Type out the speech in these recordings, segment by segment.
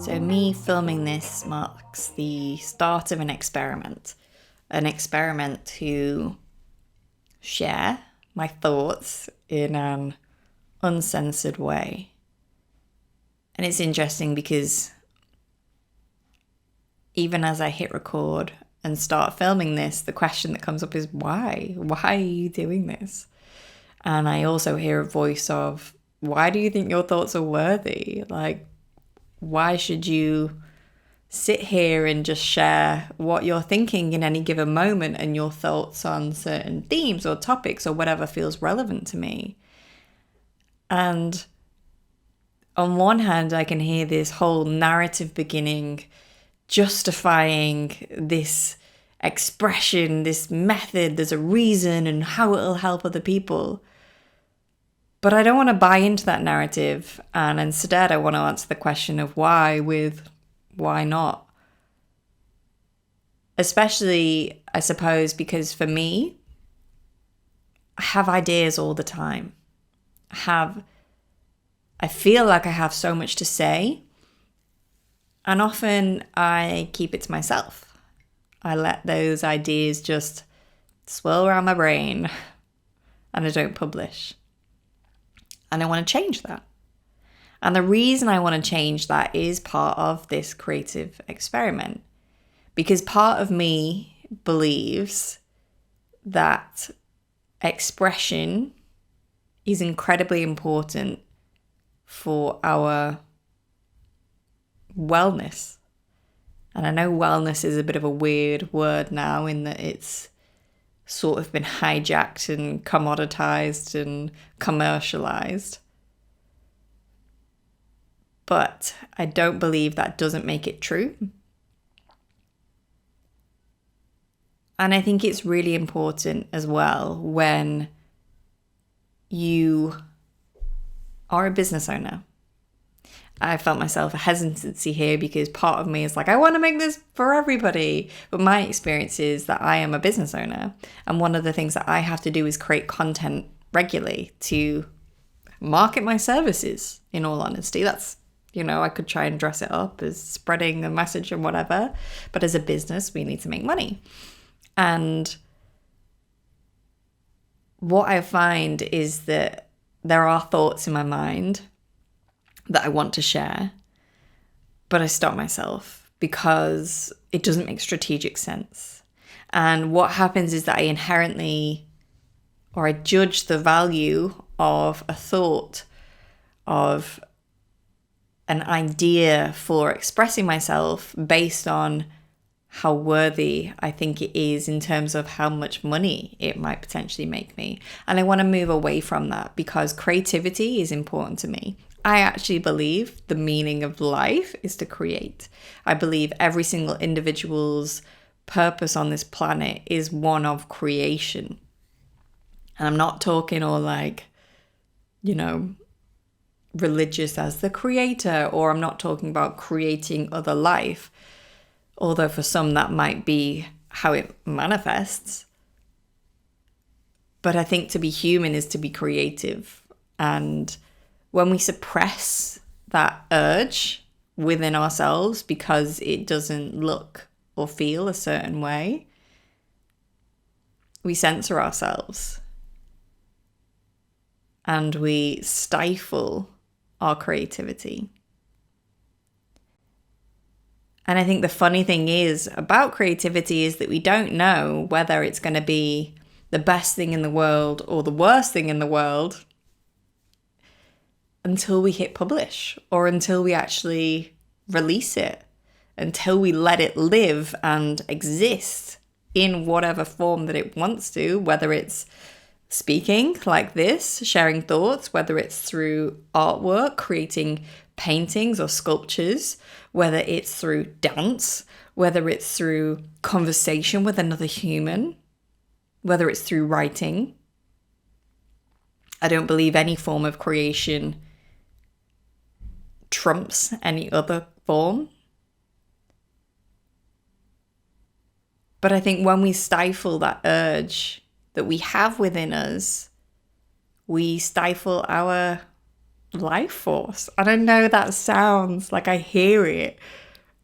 So me filming this marks the start of an experiment to share my thoughts in an uncensored way. And it's interesting because even as I hit record and start filming this, the question that comes up is why? Why are you doing this? And I also hear a voice of, why do you think your thoughts are worthy? Like, why should you sit here and just share what you're thinking in any given moment and your thoughts on certain themes or topics or whatever feels relevant to me? And on one hand, I can hear this whole narrative beginning, justifying this expression, this method, there's a reason and how it'll help other people. But I don't want to buy into that narrative, and instead I want to answer the question of why with why not. Especially, I suppose, because for me, I have ideas all the time. I feel like I have so much to say, and often I keep it to myself. I let those ideas just swirl around my brain, and I don't publish. And I want to change that. And the reason I want to change that is part of this creative experiment. Because part of me believes that expression is incredibly important for our wellness. And I know wellness is a bit of a weird word now in that it's sort of been hijacked and commoditized and commercialized. But I don't believe that doesn't make it true. And I think it's really important as well when you are a business owner. I felt myself a hesitancy here because part of me is like, I want to make this for everybody. But my experience is that I am a business owner. And one of the things that I have to do is create content regularly to market my services, in all honesty. That's, I could try and dress it up as spreading a message and whatever. But as a business, we need to make money. And what I find is that there are thoughts in my mind that I want to share, but I stop myself because it doesn't make strategic sense. And what happens is that I judge the value of a thought, of an idea for expressing myself based on how worthy I think it is in terms of how much money it might potentially make me. And I want to move away from that because creativity is important to me. I actually believe the meaning of life is to create. I believe every single individual's purpose on this planet is one of creation. And I'm not talking all religious as the creator, or I'm not talking about creating other life. Although for some that might be how it manifests. But I think to be human is to be creative. And when we suppress that urge within ourselves because it doesn't look or feel a certain way, we censor ourselves. And we stifle our creativity. And I think the funny thing is about creativity is that we don't know whether it's going to be the best thing in the world or the worst thing in the world until we hit publish or until we actually release it, until we let it live and exist in whatever form that it wants to, whether it's speaking like this, sharing thoughts, whether it's through artwork, creating paintings or sculptures, whether it's through dance, whether it's through conversation with another human, whether it's through writing. I don't believe any form of creation trumps any other form. But I think when we stifle that urge that we have within us, we stifle our life force. And I know that sounds like I hear it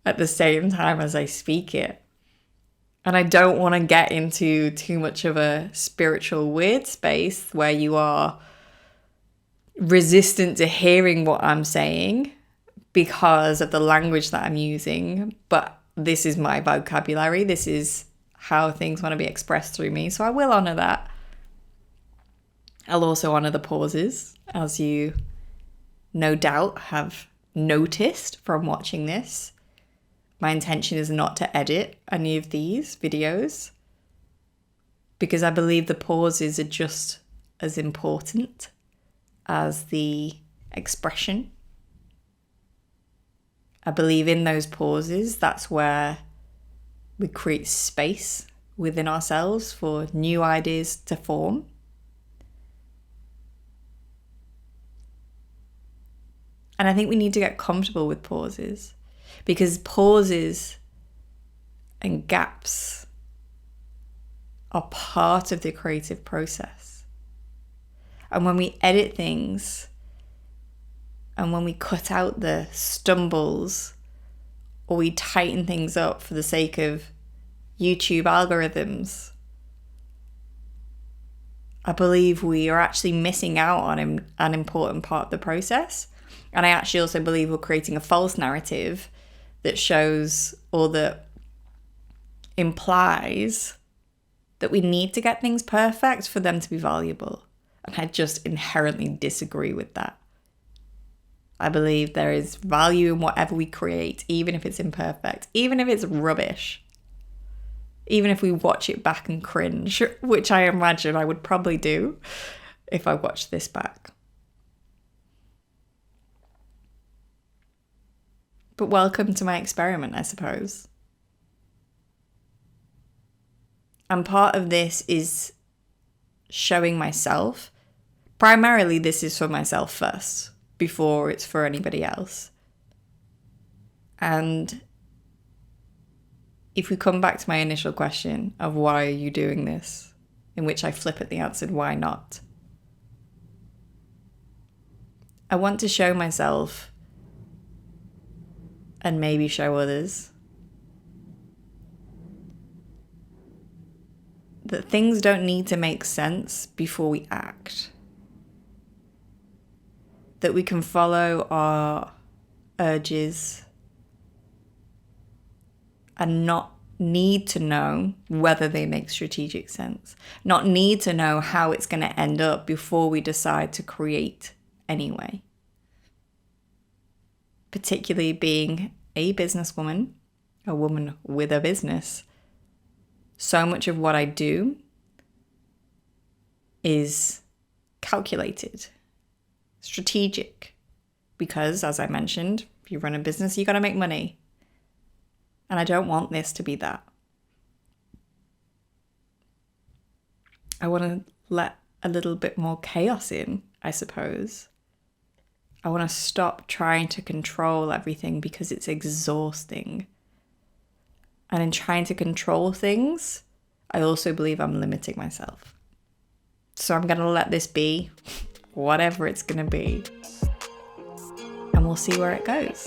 at the same time as I speak it. And I don't want to get into too much of a spiritual weird space where you are resistant to hearing what I'm saying because of the language that I'm using. But this is my vocabulary. This is how things want to be expressed through me. So I will honor that. I'll also honor the pauses, as you no doubt have noticed from watching this. My intention is not to edit any of these videos because I believe the pauses are just as important as the expression. I believe in those pauses, that's where we create space within ourselves for new ideas to form. And I think we need to get comfortable with pauses, because pauses and gaps are part of the creative process. And when we edit things and when we cut out the stumbles or we tighten things up for the sake of YouTube algorithms, I believe we are actually missing out on an important part of the process. And I actually also believe we're creating a false narrative that shows or that implies that we need to get things perfect for them to be valuable. And I just inherently disagree with that. I believe there is value in whatever we create, even if it's imperfect, even if it's rubbish, even if we watch it back and cringe, which I imagine I would probably do if I watched this back. But welcome to my experiment, I suppose. And part of this is showing myself. Primarily, this is for myself first, before it's for anybody else. And if we come back to my initial question of why are you doing this, in which I flip at the answer, why not? I want to show myself and maybe show others that things don't need to make sense before we act. That we can follow our urges and not need to know whether they make strategic sense. Not need to know how it's going to end up before we decide to create anyway. Particularly being a businesswoman, a woman with a business. So much of what I do is calculated, strategic, because as I mentioned, if you run a business, you got to make money. And I don't want this to be that. I want to let a little bit more chaos in, I suppose. I want to stop trying to control everything because it's exhausting. And in trying to control things, I also believe I'm limiting myself. So I'm going to let this be whatever it's going to be. And we'll see where it goes.